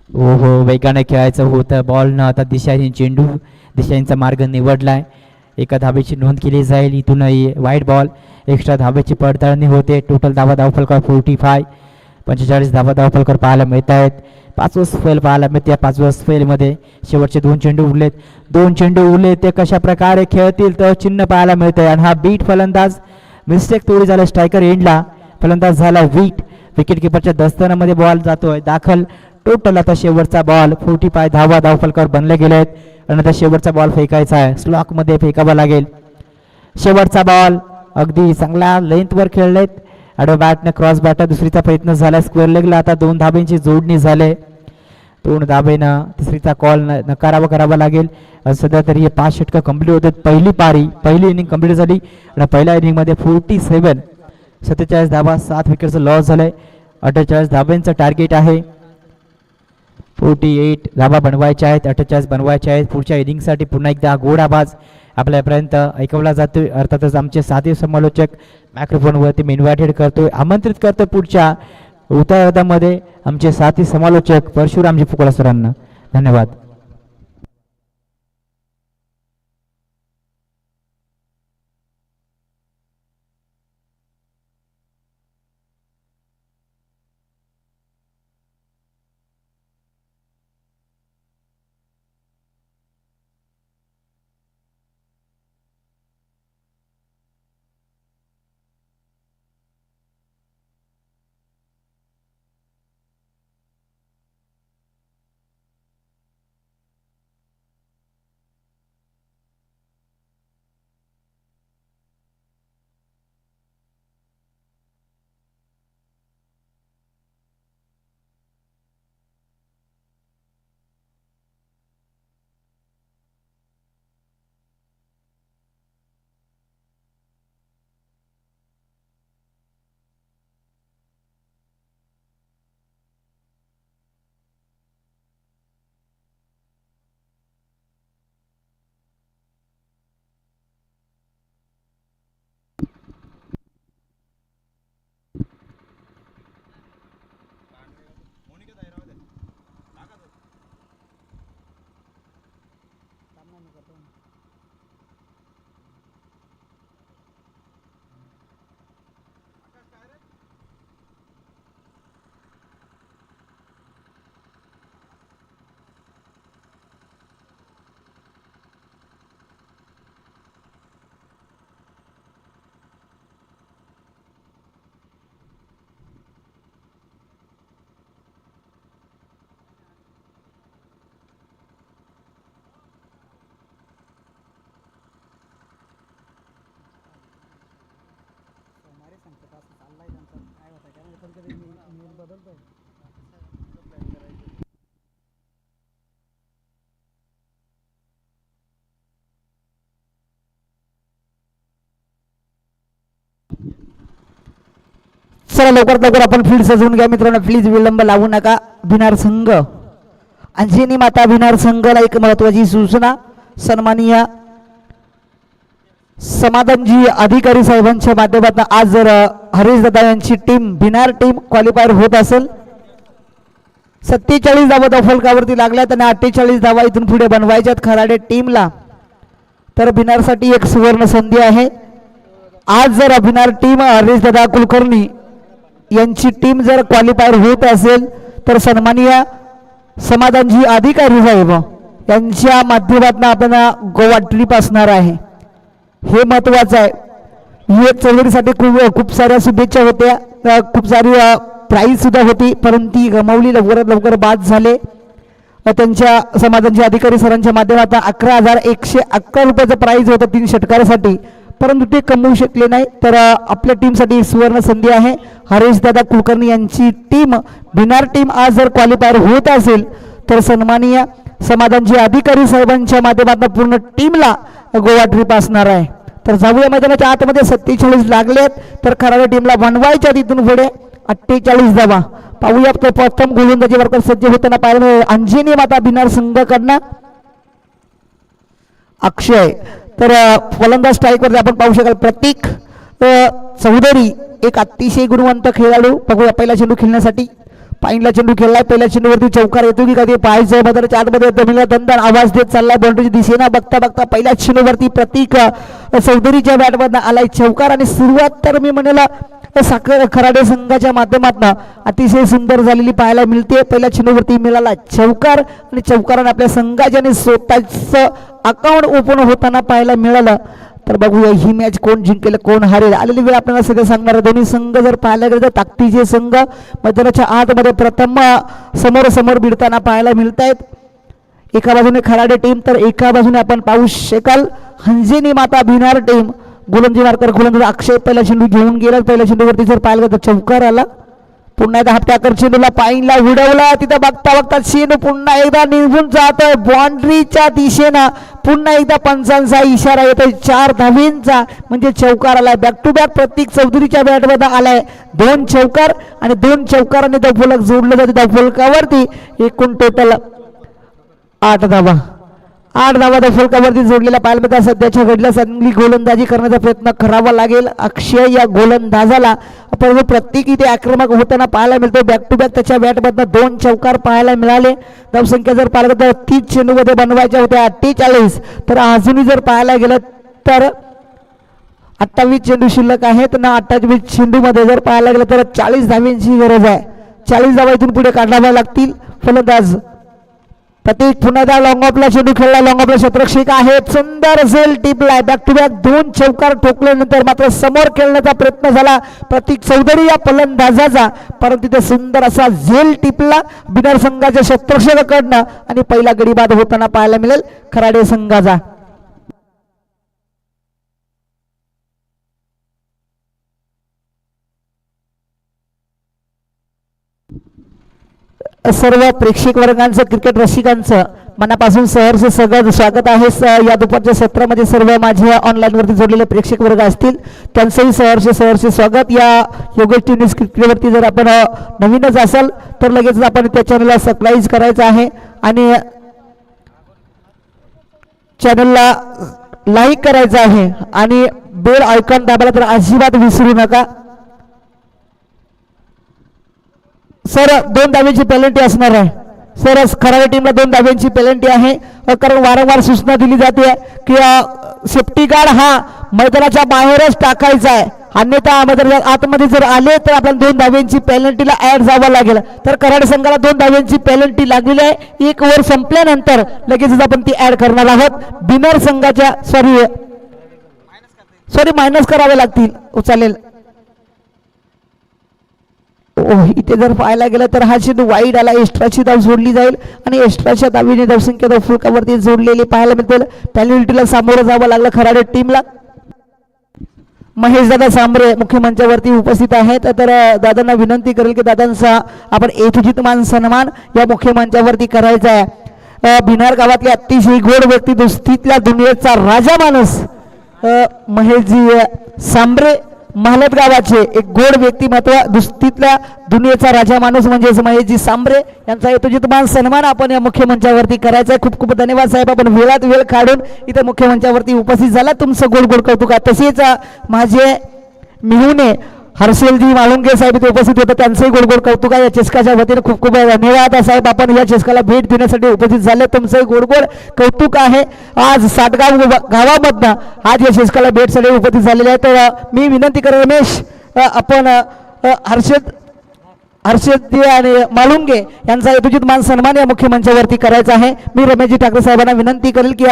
हो वेगाने खेळायचं होतं बॉलनं आता दिशांचा मार्ग निवडलाय. एका धाबेची नोंद केली जाईल. इथूनही वाईट बॉल एक्स्ट्रा धाबेची पडताळणी होते. टोटल धावफलकर 45 45 धावफलकर पाहायला मिळत आहेत. 5वं स्पेल पाहायला मिळते. 5व्या स्पेलमध्ये शेवटचे 2 चेंडू उरले ते कशा प्रकारे खेळतील तर चिन्ह पाहायला मिळतंय आणि हा बीट फलंदाज मिस्टेक थोडी झाली स्ट्रायकर एंडला फलंदाज झाला विकेट किपरच्या दस्तानामध्ये बॉल जातोय दाखल. टोटल आता शेवटचा बॉल 45 धावफलकावर बनले गेले आहेत आणि आता शेवटचा बॉल फेकायचा आहे. स्लॉक मध्ये फेकावा लागेल. शेवटचा बॉल अगदी चांगल्या लेंथवर खेळलेत. आडव्या बॅटने क्रॉस बॅटर दुसरीचा प्रयत्न झाला स्क्वेअर लेगला आता 2 धाब्यांची जोडणी झाले. 2 धाब्यानं तिसरीचा कॉल नकारावा करावा लागेल. सध्या तरी हे 5 षटकं कंप्लीट होतात. पहिली इनिंग कंप्लीट झाली आणि पहिल्या इनिंग मध्ये 47 धाबा 7 विकेटचं लॉस झालंय. 48 धाब्यांचं टार्गेट आहे. 48 धाबा बनवायच्या आहेत. 48 बनवायच्या आहेत. पुढच्या इनिंगसाठी पुन्हा एकदा गोड आवाज आपल्यापर्यंत ऐकवला जातोय. अर्थातच आमचे साथी समालोचक मायक्रोफोनवरती मी इन्व्हायटेड करतोय आमंत्रित करतोय पुढच्या उत्तरार्धामध्ये आमचे साथी समालोचक परशुरामजी फुकळा सरांना. धन्यवाद. चला लवकरात लवकर आपण फील्ड सजवून घ्या मित्रांनो, प्लीज विलंब लावू नका. भिनार संघ अंजनी माता भिनार संघाला एक महत्वाची सूचना, सन्माननीय समाधानजी अधिकारी साहेबांच्या माध्यमातून आज जर हरीश दादा यांची टीम भिनार टीम क्वालिफायर होत असेल, 47 धावा फलकावरती लागल्यात आणि 48 धावा इथून पुढे बनवायच्यात खराडे टीमला, तर भिनारसाठी एक सुवर्ण संधी आहे. आज जर भिनार टीम हरीश दादा कुलकर्णी यांची टीम जर क्वालिफायर होत असेल तर सन्माननीय समाधानजी अधिकारी साहेब यांच्या माध्यमातून आपल्याला गोवा ट्रिप असणार आहे, हे महत्वाचं आहे. युवक चळवळीसाठी खूप साऱ्या शुभेच्छा होत्या, खूप सारी प्राईज सुद्धा होती, परंतु ती गमावली, लवकरात लवकर बाद झाले. त्यांच्या समाधानचे अधिकारी सरांच्या माध्यमातून 11,111 रुपयाचं प्राईज होतं 3 षटकारासाठी, परंतु ते कमवू शकले नाही. तर आपल्या टीमसाठी सुवर्ण संधी आहे. हरीश दादा कुलकर्णी यांची टीम भिनार टीम आज जर क्वालिफायर होत असेल तर सन्माननीय समाधानचे अधिकारी साहेबांच्या माध्यमातून पूर्ण टीमला गोवा ट्रिप असणार आहे. तर जाऊया मैदानाच्या आतमध्ये. 47 लागलेत तर खराडे टीमला बनवायच्या तिथून पुढे 48 धावा. पाहूया तो प्रथम गोलंदाजी वर्कर सज्ज होताना पाहिलं अंजनी माता भिनार संघाकडनं अक्षय, तर फलंदाज स्ट्राईकवर आपण पाहू शकाल प्रतीक चौधरी, एक अतिशय गुणवंत खेळाडू. बघूया पहिला चेंडू खेळण्यासाठी पाईनला चेंडू खेळलाय, पहिल्या चेंडूवरती चौकार येतो की कधी पाहायचं मैदानाच्या आतमध्ये जमिनीला दणदण आवाज देत चाललाय बाउंड्रीच्या दिशेनं. बघता बघता पहिल्या चेंडूवरती प्रतीक चौधरीच्या बॅटमधनं आलाय चौकार आणि सुरुवात तर मी म्हणेल साखर खराडे संघाच्या माध्यमातून अतिशय सुंदर झालेली पाहायला मिळते. पहिल्या चेंडूवरती मिळाला चौकार आणि चौकाराने आपल्या संघाच्या स्वतःचं अकाउंट ओपन होताना पाहायला मिळालं. तर बघूया ही मॅच कोण जिंकेल कोण हारेल, आलेली वेळ आपल्याला सगळं सांगणार आहे. दोन्ही संघ जर पाहायला गेलं तर ताकदीचे संघ मैदानाच्या आतमध्ये प्रथम समोर समोर भिडताना पाहायला मिळत आहेत. एका बाजूने खराडे टीम तर एका बाजूने आपण पाहू शकाल अंजनी माता भिनार टीम. गोलंदाजी मार्कर गोलंदाज अक्षय पहिला चेंडू घेऊन गेला, पहिल्या चेंडूवरती जर पाहायला गेलं तर चौकार आला. पुन्हा एकदा हापट्याकर चेंडूला पाईनला उडवला, तिथं बघता बघता चेंडू पुन्हा एकदा निघून जातोय बाउंड्रीच्या दिशेनं. पुन्हा एकदा पंचांचा इशारा येतोय 4 धावींचा, म्हणजे चौकार आलाय. बॅक टू बॅक प्रतीक चौधरीच्या बॅटमध्ये आलाय 2 चौकार आणि 2 चौकाराने धावफलक जोडलं जाते. धावफलकावरती एकूण टोटल 8 धावा. 8 धावा धावफलकावरती जोडलेला पाहायला मिळतात. सध्याच्या घडल्या चांगली गोलंदाजी करण्याचा प्रयत्न करावा लागेल अक्षय या गोलंदाजाला, परंतु प्रत्येक इथे आक्रमक होताना पाहायला मिळतो. बॅक टू बॅक त्याच्या बॅटमधनं 2 चौकार पाहायला मिळाले. धावसंख्या जर पाहिलं तर 30 चेंडूमध्ये बनवायच्या होत्या 48, तर अजूनही जर पाहायला गेलं तर 28 चेंडू शिल्लक आहेत ना. 28 चेंडूमध्ये जर पाहायला गेलं तर 40 धाव्यांची गरज आहे. 40 धावा इथून पुढे काढाव्या लागतील. फलंदाज प्रतीक पुन्हा एकदा लॉंग ऑफला चेंडू खेळला, लॉंग ऑफला क्षेत्ररक्षक आहे, सुंदर झेल टिपलाय. बॅक टू बॅक 2 चौकार ठोकल्यानंतर मात्र समोर खेळण्याचा प्रयत्न झाला प्रतीक चौधरी या फलंदाजाचा, परंतु तिथे सुंदर असा झेल टिपला बिनार संघाच्या क्षेत्ररक्षकाकडनं आणि पहिला गडी बाद होताना पाहायला मिळेल खराडे संघाचा. सर्व प्रेक्षक वर्गांचं क्रिकेट रसिकांचं मनापासून सहर्ष सगळं स्वागत आहे. या दुपारच्या सत्रामध्ये सर्व माझ्या ऑनलाईन वरती जोडलेले प्रेक्षक वर्ग असतील त्यांचंही सहर्ष स्वागत. या योगेश टी न्यूज क्रिकेटवरती जर आपण नवीनच असाल तर लगेच आपण त्या चॅनलला सबस्क्राईब करायचं आहे आणि चॅनलला लाईक करायचं आहे आणि बेल आयकॉन दाबायला तर अजिबात विसरू नका. सर 2 धाव्यांची पेनल्टी असणार आहे. सर खराडे टीमला 2 धाव्यांची पेनल्टी आहे, कारण वारंवार सूचना दिली जाते की सेफ्टी गार्ड हा मैदानाच्या बाहेरच टाकायचा आहे, अन्यथा मैदानाच्या आतमध्ये जर आले तर आपल्याला 2 धाव्यांची पेनल्टीला ऍड जावं लागेल. तर खराडे संघाला 2 धाव्यांची पेनल्टी लागलेली आहे. 1 ओव्हर संपल्यानंतर लगेचच आपण ती ऍड करणार आहोत. बिनर संघाच्या सॉरी मायनस करावे लागतील. चालेल. इथे जर पाहायला गेलं तर हा चेंडू वाईड आला, एक्स्ट्राची धाव जोडली जाईल आणि एक्स्ट्राच्या धावीने धावसंख्या फुलकावरती जोडलेली पाहायला मिळतील. पेनल्टीला सामोरं जावं लागलं खराडे टीमला. महेश दादा सांबरे मुख्य मंचावरती उपस्थित आहेत, तर दादांना विनंती करेल की दादांचा आपण यथोचित मान सन्मान या मुख्य मंचावरती करायचा आहे. बिनार गावातले अतिशय गोड व्यक्ती, दोस्तीतल्या दुनियेचा राजा माणूस महेशजी सांबरे महालत गावाचे एक गोड व्यक्तिमत्व दुस्तीतल्या दुनियेचा राजा माणूस म्हणजे महेशजी सांबरे यांचा यथोचितमान सन्मान आपण या मुख्य मंचावरती करायचा आहे. खूप खूप धन्यवाद साहेब, आपण वेळात वेळ काढून इथे मुख्य मंचावरती उपस्थित झाला. तुमचं गोड गोड कौतुक आहे. तसेच माझे मिहुने हर्षलजी माळुंगे साहेब इथे उपस्थित होते, त्यांचंही गोड गोड कौतुक आहे. या चेस्काच्या वतीने खूप खूप धन्यवाद साहेब, आपण या चेस्काला भेट देण्यासाठी उपस्थित झाले. तुमचंही गोड गोड कौतुक आहे. आज सातगाव गावामधनं आज या चेस्काला भेटसाठी उपस्थित झालेले आहे. तर मी विनंती करेन रमेश, आपण हर्षद आणि मालुंगे यांचा यथोचित मान सन्मान या मुख्य मंचावरती करायचा आहे. मी रमेशजी ठाकरे साहेबांना विनंती करेल की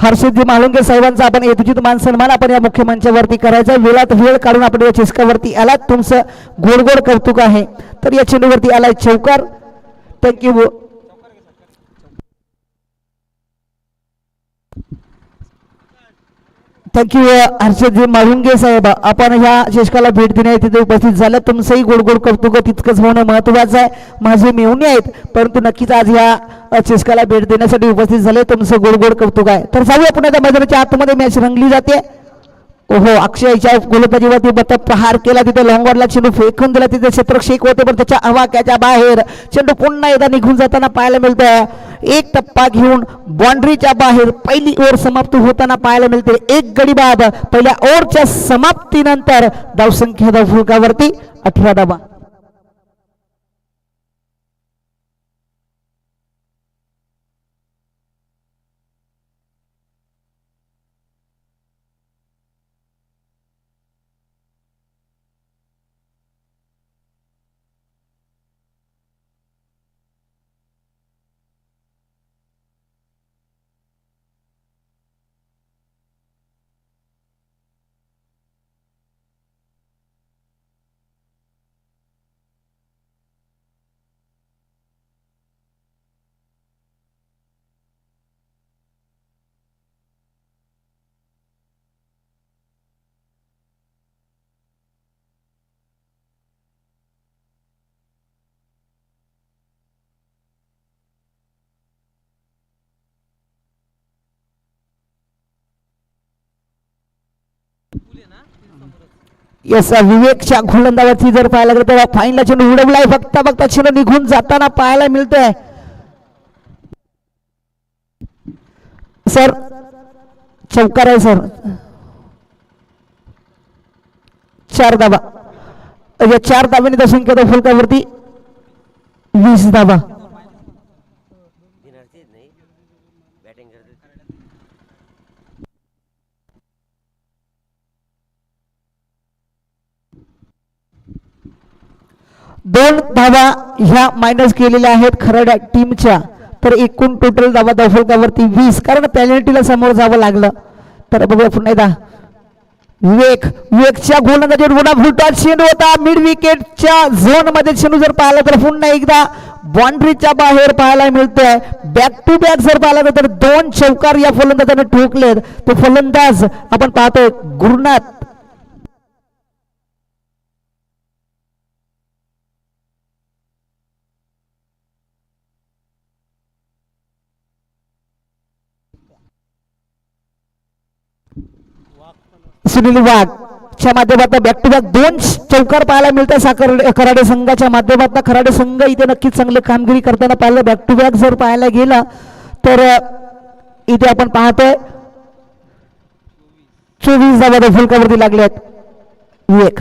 हर्षदजी मालुंगे साहेबांचा आपण यथोचित मान सन्मान आपण या मुख्य मंचावरती करायचा. वेळात वेळ काढून आपण या चेस्कावरती आलात, तुमचं गोड गोड कौतुक आहे. तर या चेंडूवरती आलाय चौकार. थँक्यू. थँक्यू हर्षदजी माळुंगे साहेब, आपण ह्या चेस्काला भेट देण्या तिथे उपस्थित झालं. तुमचंही गोड गोड कौतुक तितकंच होणं महत्त्वाचं आहे. माझे मेहुणे आहेत परंतु नक्कीच आज ह्या चेस्काला भेट देण्यासाठी उपस्थित झाले. तुमचं गोड गोड कौतुक आहे. तर जाऊया पुन्हा त्या मैदानाच्या आतमध्ये मॅच रंगली जाते. ओहो, अक्षयच्या गोलंदाजीवरती बत्ता प्रहार केला, तिथे लॉंगॉनला चेंडू फेकून दिला, तिथे क्षेत्रक्षेक होते पण त्याच्या आवाक्याच्या बाहेर चेंडू पुन्हा एकदा निघून जाताना पाहायला मिळतंय. एक टप्पा घेऊन बाउंड्रीच्या बाहेर पहिली ओव्हर समाप्त होताना पाहायला मिळते. एक गडी बाद पहिल्या ओव्हरच्या समाप्तीनंतर धावसंख्या धावफलकावरती 18 धावा. विवेकच्या गोलंदाजावरती जर पाहायला गेलं तर फाईनला चेंडू उडवलाय, बघता बघता चेंडू निघून जाताना पाहायला मिळतंय. सर चौकार आहे सर, 4 धावा. या 4 धाव्याने धावसंख्या धावफलकावरती 20 धावा. दोन धावा ह्या मायनस केलेल्या आहेत खरड्या टीमच्या. तर एकूण टोटल धावा धावफलकावरती 20, कारण पेनल्टीला समोर जावं लागलं. तर बघूया पुन्हा एकदा विवेकच्या गोलंदाजीवर मोठा फुलटा चेंडू होता. मिड विकेटच्या झोन मध्ये चेंडू जर पाहिला तर पुन्हा एकदा बाउंड्रीच्या बाहेर पाहायला मिळतोय. बॅक टू बॅक जर पाहिला तर 2 चौकार या फलंदाजाने ठोकलेत. तो फलंदाज आपण पाहतोय गुरुनाथ. सुनील वाघ च्या माध्यमातून बॅक टू बॅक 2 चौकार पाहायला मिळतात खराडे संघाच्या माध्यमातून. खराडे संघ इथे नक्कीच चांगली कामगिरी करताना पाहिलं. बॅक टू बॅक जर पाहायला गेला तर इथे आपण पाहतोय 24 धावा धावफलकावरती लागल्यात. विवेक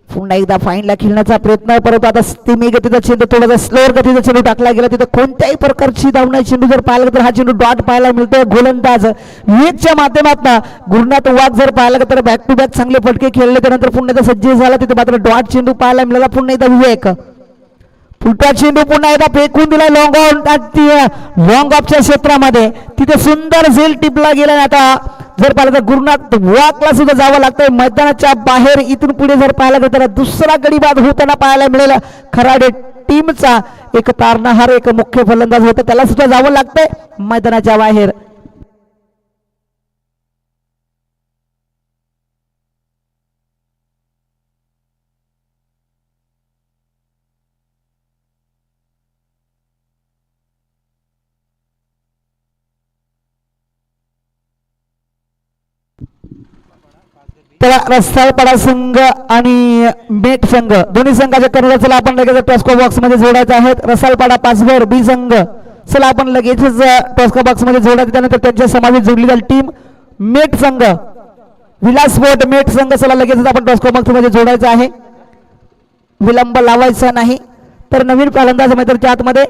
पुन्हा एकदा फाईनला खेळण्याचा प्रयत्न, परंतु आता धीमी गतीचा चेंडू, थोडासा स्लोअर गतीचा चेंडू टाकला गेला. तिथे कोणत्याही प्रकारची धाव नाही. चेंडू जर पाहिला तर हा चेंडू डॉट पाहायला मिळतोय. गोलंदाज विवेकच्या माध्यमातून गुरुनाथ वाघ जर पाहिला तर बॅक टू बॅक चांगले फटके खेळले, त्यानंतर पुन्हा एकदा सज्ज झाला. तिथे मात्र डॉट चेंडू पाहायला मिळाला. पुन्हा एकदा विवेक फुलटा चेंडू पुन्हा एकदा फेकून दिला लॉंग ऑफच्या क्षेत्रामध्ये. तिथे सुंदर झेल टिपला गेला. आता जर पाहिलं तर गुरुनाथ वाघला सुद्धा जावं लागतंय मैदानाच्या बाहेर. इथून पुढे जर पाहायला गेलं तर दुसरा गडी बाद होताना पाहायला मिळेल. खराडे टीमचा एक तारणाहार, एक मुख्य फलंदाज होता, त्याला सुद्धा जावं लागतंय मैदानाच्या बाहेर. त्याला रसाळपाडा संघ आणि मेट संघ दोन्ही संघाच्या कर्णधार चला आपण लगेच टॉस्को बॉक्स मध्ये जोडायचे आहेत. रसाळपाडा 5 वर बी संघ चला आपण लगेचच टॉस्को बॉक्स मध्ये जोडायचे. त्यानंतर त्यांच्या समावेश जोडली जाईल टीम मेट संघ विलास स्पोर्ट मेट संघ चला लगेचच आपण टॉस्को बॉक्स मध्ये जोडायचं आहे. विलंब लावायचा नाही. तर नवीन फलंदाज मैदानाच्या आतमध्ये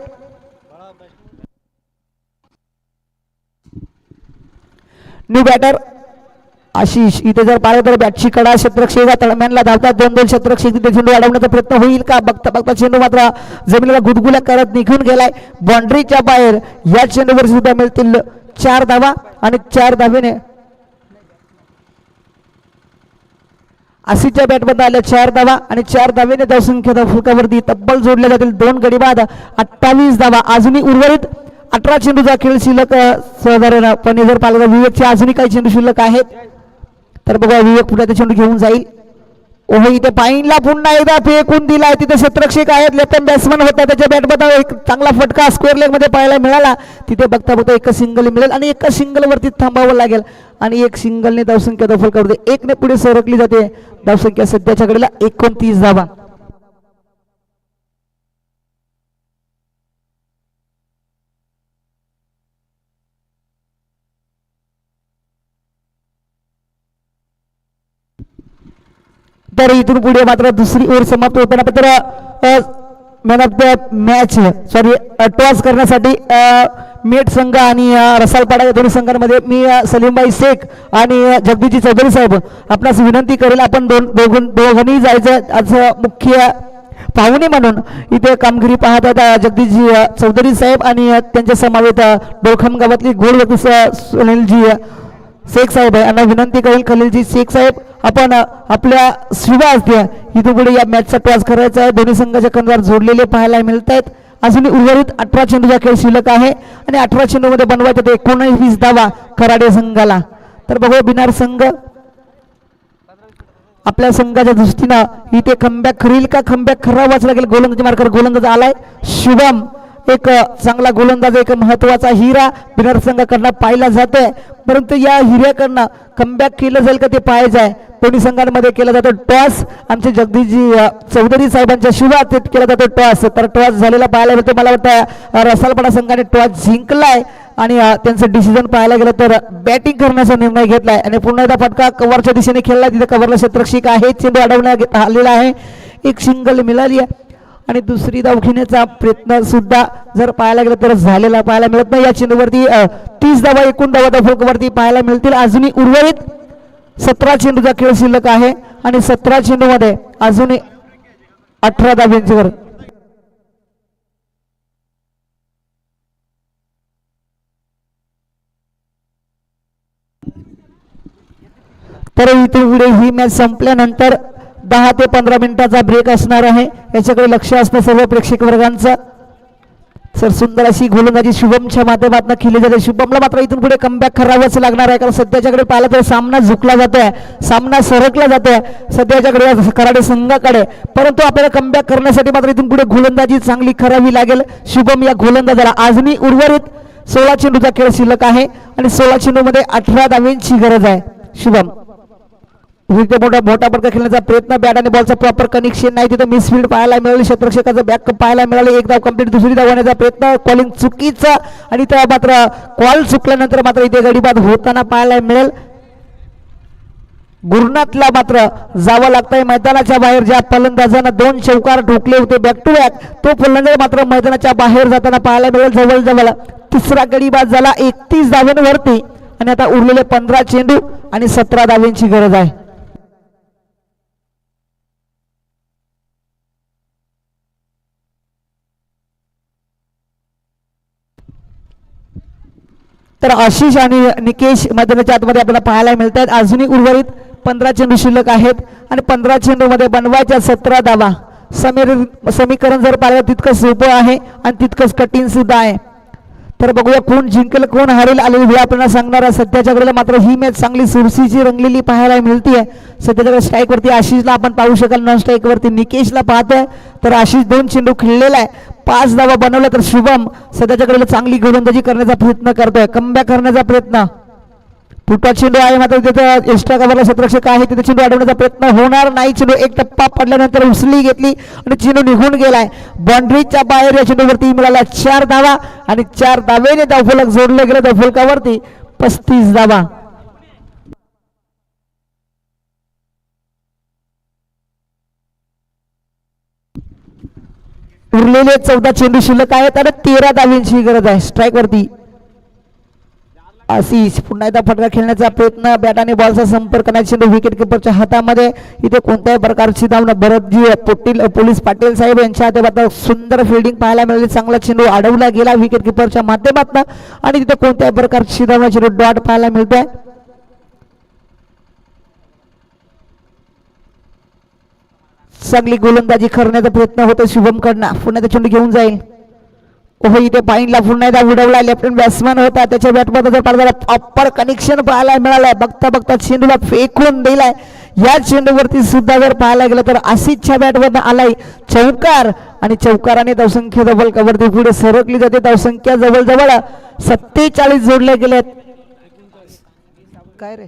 न्यू बॅटर आशिष इथे जर पाहिलं तर बॅटची कडा क्षेत्रक्षेगा तळम्यानला धावतात 2-2 क्षेत्रक्षेग तिथे चेंडू अडवण्याचा प्रयत्न होईल का बघता बघता चेंडू मात्र जमिनीला गुदगुल्या करत निघून गेलाय. बाउंड्रीच्या बाहेर या चेंडूवर सुद्धा मिळतील 4 धावा आणि 4 धावेने आशिषच्या बॅटमध्ये आल्या 4 धावा आणि 4 धावेने धावसंख्या फुलकावरती तब्बल जोडल्या जातील 2 गडी बाद 28 धावा. अजूनही उर्वरित 18 चेंडूचा खेळ शिल्लक साधारणपणे जर पाहिलं तर विवेकचे अजूनही काही चेंडू शिल्लक आहेत. तर बघा विवेक पुढे ते चेंडू घेऊन जाईल. ओहो इथे पाईनला पुन्हा एकदा फेकून दिलाय. तिथे क्षेत्रक्षक आहेत लेफ्ट हँड बॅट्समन होता त्याच्या बॅटमध्ये एक चांगला फटका स्क्वेअर लेग मध्ये पाहायला मिळाला. तिथे बघता बघता एक सिंगल मिळेल आणि एका सिंगल वरती थांबावं लागेल आणि एक सिंगलने धावसंख्या दफल करते 1 ने पुढे सरकली जाते. धावसंख्या सध्याच्या घडीला 29 धावा. तर इथून पुढे मात्र दुसरी ओव्हर समाप्त होताना तर man of the match sorry toss करण्यासाठी मेट संघ आणि रसालपाडा या दोन्ही संघांमध्ये मी सलीमभाई शेख आणि जगदीशजी चौधरी साहेब आपणास विनंती करेल आपण दोघांनी जायचं आज मुख्य पाहुणे म्हणून इथे कामगिरी पाहत आहेत जगदीशजी चौधरी साहेब आणि त्यांच्या समावेत डोखम गावातली गोड व्यक्ती सुनीलजी शेख साहेब आहे. यांना विनंती करेल खलीलजी शेख साहेब आपण आपल्या शिवा असते इथून पुढे या मॅचचा टॉस करायचा आहे. दोन्ही संघाच्या कर्णधार जोडलेले पाहायला मिळत आहेत. अजूनही उर्वरित 18 चेंडूचा खेळ शिल्लक आहे आणि 18 चेंडूमध्ये बनवायचे ते 19 धावा खराडे संघाला. तर बघू बिनार संघ आपल्या संघाच्या दृष्टीनं इथे कमबॅक करील का कमबॅक करावाच लागेल. गोलंदाजी मार्कर गोलंदाज आलाय शुभम एक चांगला गोलंदाज एक महत्वाचा हिरा बिनार संघाकडनं पाहिला जातोय. परंतु या हिऱ्याकडनं कमबॅक केलं जाईल का ते पाहायचं आहे. दोन्ही संघांमध्ये केला जातो टॉस. आमचे जगदीशजी चौधरी साहेबांच्या शुभात केला जातो टॉस. तर टॉस झालेला पाहायला मिळतो. मला वाटतं रसालपाडा संघाने टॉस जिंकलाय आणि त्यांचं डिसिजन पाहायला गेलं तर बॅटिंग करण्याचा निर्णय घेतलाय आणि पुन्हा एकदा फटका कव्हरच्या दिशेने खेळला. तिथे कव्हरला क्षेत्रक्षक आहे. चेंडू अडवण्यात आलेला आहे. एक सिंगल मिळाली आहे आणि दुसरी धाव घेण्याचा प्रयत्न सुद्धा जर पाहायला गेलं तर झालेला पाहायला मिळत नाही. या चेंडूवरती 30 धावा एकूण धावा फुलकावरती पाहायला मिळतील. अजूनही उर्वरित 17 चेंडूचा खेळ शिल्लक आहे आणि 17 चेंडूमध्ये अजूनही 18 धाव्यांची गरज. तर इथून पुढे ही मॅच संपल्यानंतर 10 ते 15 मिनिटाचा ब्रेक असणार आहे. याच्याकडे लक्ष असतं सर्व प्रेक्षक वर्गांचं. सर सुंदर अशी गोलंदाजी शुभमच्या माध्यमातून केली जाते. शुभमला मात्र इथून पुढे कमबॅक करावंच लागणार आहे कारण सध्याच्याकडे पाहिला तर सामना झुकला जातोय सामना सरकला जातोय सध्याच्याकडे कराडे संघाकडे. परंतु आपल्याला कमबॅक करण्यासाठी मात्र इथून पुढे गोलंदाजी चांगली करावी लागेल. शुभम या गोलंदाजाला अजूनही उर्वरित 16 चेंडूचा खेळ शिल्लक आहे आणि 16 चेंडूमध्ये 18 धाव्यांची गरज आहे. शुभम मोठा फटका खेळण्याचा प्रयत्न बॅट आणि बॉलचा प्रॉपर कनेक्शन नाही. तिथे मिसफिल्ड पाहायला मिळाली. क्षेत्रक्षकाचं बॅक पाहायला मिळाले. एक धाव कंप्लीट दुसरी धाव होण्याचा प्रयत्न कॉलिंग चुकीचा आणि त्या मात्र कॉल चुकल्यानंतर मात्र इथे गडीबाद होताना पाहायला मिळेल. गुरुनाथला मात्र जावं लागतंय मैदानाच्या बाहेर. ज्या फलंदाजांना 2 चौकार ठोकले होते बॅक टू बॅक तो फलंदाज मात्र मैदानाच्या बाहेर जाताना पाहायला मिळेल. जवळ तिसरा गडीबाद झाला 31 धाव्यांवरती आणि आता उरलेले 15 चेंडू आणि 17 धाव्यांची गरज आहे. तर आशिष आणि निकेश मैदानाच्या आतमध्ये आपल्याला पाहायला मिळतात. अजूनही उर्वरित 15 चेंडू शिल्लक आहेत आणि 15 चेंडूमध्ये बनवायच्या 17 धावा. समीकरण जर पाहिलं तितकं सोपं आहे आणि तितकंच कठीण सुद्धा आहे. तर बघूया कोण जिंकेल कोण हारेल आलेली वेळ आपल्याला सांगणार आहे. सध्याच्या घडीला मात्र ही मॅच चांगली सुरसीची रंगलेली पाहायला मिळते. सध्याच्या स्ट्राईक वरती आशिषला आपण पाहू शकाल. नॉन स्ट्राईक वरती निकेशला पाहतोय. तर आशिष 2 चेंडू खेळलेला आहे 5 धावा बनवल्या. तर शुभम सध्याच्या घडीला चांगली गोलंदाजी करण्याचा प्रयत्न करतोय. कमबॅक करण्याचा प्रयत्न फुटबॉल चेंडू आहे मात्र तिथं एक्स्ट्रा कव्हरला क्षेत्ररक्षक आहे तिथे चेंडू अडवण्याचा प्रयत्न होणार नाही. चेंडू एक टप्पा पडल्यानंतर उचलली घेतली आणि चेंडू निघून गेलाय बाउंड्रीच्या बाहेर. या चेंडूवरती मिळाला 4 धावा आणि 4 धावेने धावफलक जोडलं गेलं. धावफलकावरती 35 धावा. उरलेले 14 चेंडू शिल्लक आहेत आणि 13 धावांची गरज आहे. स्ट्राईक वरती आशिष पुन्हा एकदा फटका खेळण्याचा प्रयत्न. बॅटाने बॉलचा संपर्क नाही. चेंडू विकेट किपरच्या हातामध्ये. इथे कोणत्याही प्रकारची धाव भरतजी पोलीस पाटील साहेब यांच्या हातात सुंदर फिल्डिंग पाहायला मिळाली. चांगला चेंडू अडवला गेला विकेट किपरच्या माध्यमातून आणि तिथे कोणत्याही प्रकारची धाव चेंडू डॉट पाहायला मिळतोय. चांगली गोलंदाजी करण्याचा प्रयत्न होतो शुभम कडनं. पुन्हा चेंडू घेऊन जाईल. ओहो इथे पाईनला पुन्हा एकदा उडवला. लेफ्ट हँड बॅट्समॅन होता त्याच्या बॅटमध्ये जर पाहिलं प्रॉपर कनेक्शन पाहायला मिळालंय. बघता बघता चेंडूला फेकून दिलाय. या चेंडूवरती सुद्धा जर पाहायला गेलं तर आशिषच्या बॅटवर आलाय चौकार आणि चौकाराने धावसंख्या धावफलकावरती पुढे सरकली जाते. धावसंख्या जवळजवळ 47 जोडले गेलेत. काय रे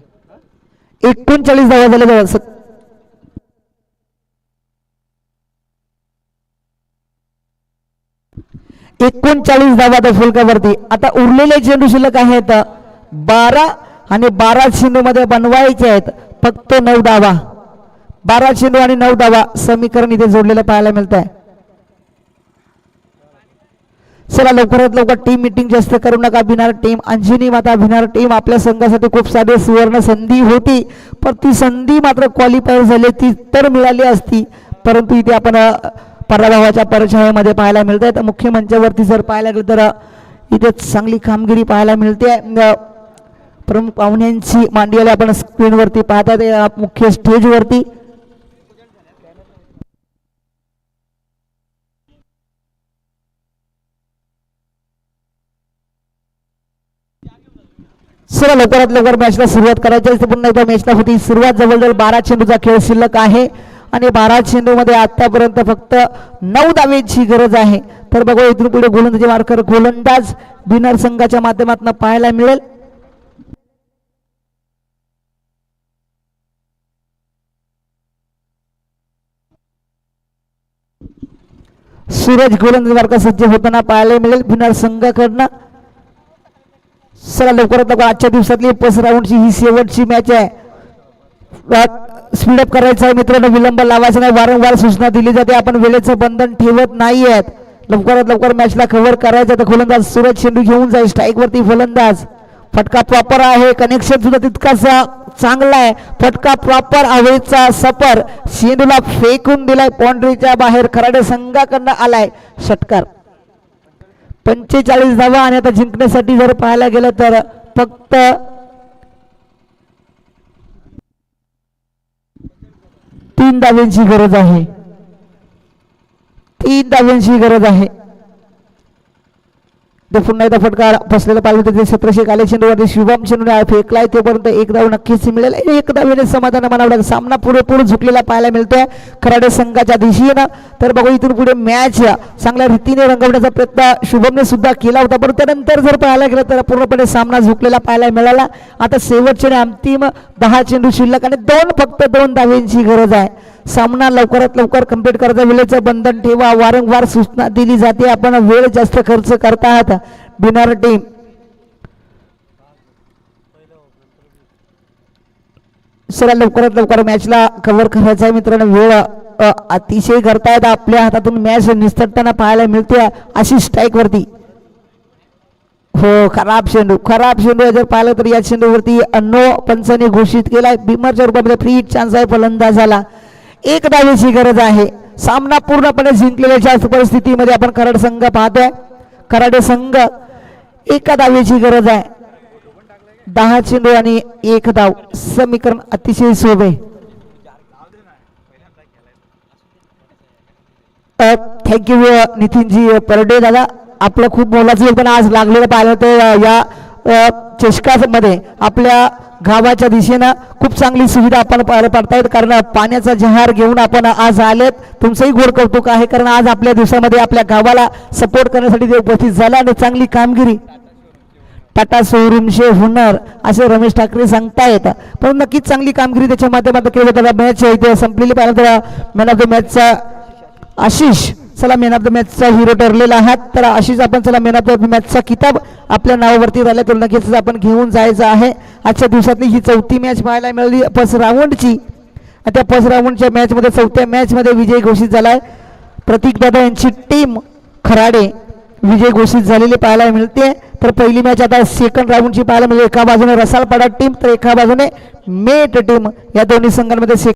39 धावा झाले जवळ 39 धावा धावफलकावरती. आता उरलेले चेंडू शिल्लक आहेत 12 आणि 12 चेंडू मध्ये बनवायचे आहेत फक्त 9 धावा. 12 चेंडू आणि 9 धावा समीकरण इथे जोडलेलं पाहायला मिळत आहे. चला लवकरात लवकर टीम मीटिंग जास्त करू नका. भिनार टीम अंजनी माता भिनार टीम आपल्या संघासाठी खूप सारी सुवर्ण संधी होती पण ती संधी मात्र क्वालिफायर झाली ती तर मिळाली असती परंतु इथे आपण पराभवाच्या परछायामध्ये पाहायला मिळत आहे. मुख्य मंचावरती जर पाहायला गेलं तर इथे चांगली कामगिरी पाहायला मिळते. प्रमुख पाहुण्यांची मांडीला आपण स्क्रीनवरती पाहतात मुख्य स्टेजवरती. चला लवकरात लवकर मॅचला सुरुवात करायची आहे. पुन्हा एकदा मॅचला होती सुरुवात. जवळजवळ 12 चेंडूचा खेळ शिल्लक आहे आणि 12 चेंडू मध्ये आतापर्यंत फक्त 9 धावेची गरज आहे. तर बघा इथून पुढे गोलंदाजी मार्कर गोलंदाज भिनार संघाच्या माध्यमातून पाहायला मिळेल. सूरज गोलंदाजी मार्कर सज्ज होताना पाहायला मिळेल भिनार संघाकडनं. चला लवकरात लवकर आजच्या दिवसातली 5 राऊंडची ही शेवटची मॅच आहे. स्पीडअप करायचं आहे मित्रांनो. विलंब लावायचा नाही. वारंवार सूचना दिली जाते. आपण वेळेचं बंधन ठेवत नाही आहेत. लवकरात लवकर मॅचला कव्हर करायचं तर गोलंदाज सूरज चेंडू घेऊन जाईल. स्ट्राईक वरती फलंदाज. फटका प्रॉपर आहे. कनेक्शन सुद्धा तितकासा चांगला आहे. फटका प्रॉपर हवेचा सपर चेंडूला फेकून दिलाय बाउंड्रीच्या बाहेर. खराडे संघाकडनं आलाय षटकार. 45 धावा आणि आता जिंकण्यासाठी जर पाहायला गेलं तर फक्त 3 धावांची गरज आहे. 3 धावांची गरज आहे. पुन्हा एकदा फटका फसलेला पाहिलं तर क्षेत्ररक्षक आले चेंडूवरती शुभम चेंडू फेकलाय तोपर्यंत 1 धाव नक्कीच मिळेल. 1 धावेने समाधान मानावं लागेल. सामना पुरेपूर झुकलेला पाहायला मिळतोय खराडे संघाच्या दिशेनं. तर बघू इथून पुढे मॅच चांगल्या रीतीने रंगवण्याचा प्रयत्न शुभमने सुद्धा केला होता परंतु त्यानंतर जर पाहायला गेलं तर पूर्णपणे सामना झुकलेला पाहायला मिळाला. आता शेवटचे अंतिम 10 चेंडू शिल्लक आणि फक्त 2 धावेंची गरज आहे. सामना लवकरात लवकर कंप्लीट करायचा. वेळेचं बंधन ठेवा. वारंवार सूचना दिली जाते. आपण वेळ जास्त खर्च करतात भिनार टीम. चला लवकरात लवकर मॅचला कव्हर करायचा आहे मित्रांनो. वेळ अतिशय करतायत. आपल्या हातातून मॅच निसटताना पाहायला मिळते. अशी स्ट्राईक वरती हो खराब चेंडू जर पाहिलं तर या चेंडूवरती नो पंचाने घोषित केलाय. बिमरच्या रूपामध्ये फ्री चान्स आहे फलंदाजाला. 1 धावेची गरज आहे. सामना पूर्णपणे जिंकलेल्या परिस्थितीमध्ये आपण खराडे संघ पाहतोय. खराडे संघ 1 धावेची गरज आहे. 10 चेंडू आणि 1 धाव समीकरण अतिशय सोपे. थँक्यू नितीनजी परडे दादा. आपलं खूप मोलाचं योगदान आज लागलेलं पाहिलं तर या चषकामध्ये आपल्या गावाच्या दिशेनं खूप चांगली सुविधा आपण पाहायला पडतायत कारण पाण्याचा जहार घेऊन आपण आज आलेत. तुमचंही गोड कौतुक आहे कारण आज आपल्या दिवसामध्ये आपल्या गावाला सपोर्ट करण्यासाठी ते उपस्थित झाला आणि चांगली कामगिरी टाटा शोरूमचे हुनर असे रमेश ठाकरे सांगतायत. पण नक्कीच चांगली कामगिरी त्याच्या माध्यमातून केली जाते. मॅच इथे संपलेली पाहिलं तर मॅन ऑफ द मॅचचा आशिष चला मॅन ऑफ द मॅचचा हिरो ठरलेला आहात. तर आशिष आपण चला मॅन ऑफ द मॅचचा किताब आपल्या नावावरती राहिला तर नक्कीच आपण घेऊन जायचं आहे. आजच्या दिवसातली ही 4थी मॅच पाहायला मिळाली फर्स्ट राऊंडची. त्या फर्स्ट राऊंडच्या मॅचमध्ये 4थ्या मॅचमध्ये विजय घोषित झाला आहे. प्रतीक दादा यांची टीम खराडे विजय घोषित झालेले पाहायला मिळते. तर पहिली मॅच आता सेकंड राऊंडची पाहायला मिळते. एका बाजूने रसालपाडा टीम तर एका बाजूने मेट टीम या दोन्ही संघांमध्ये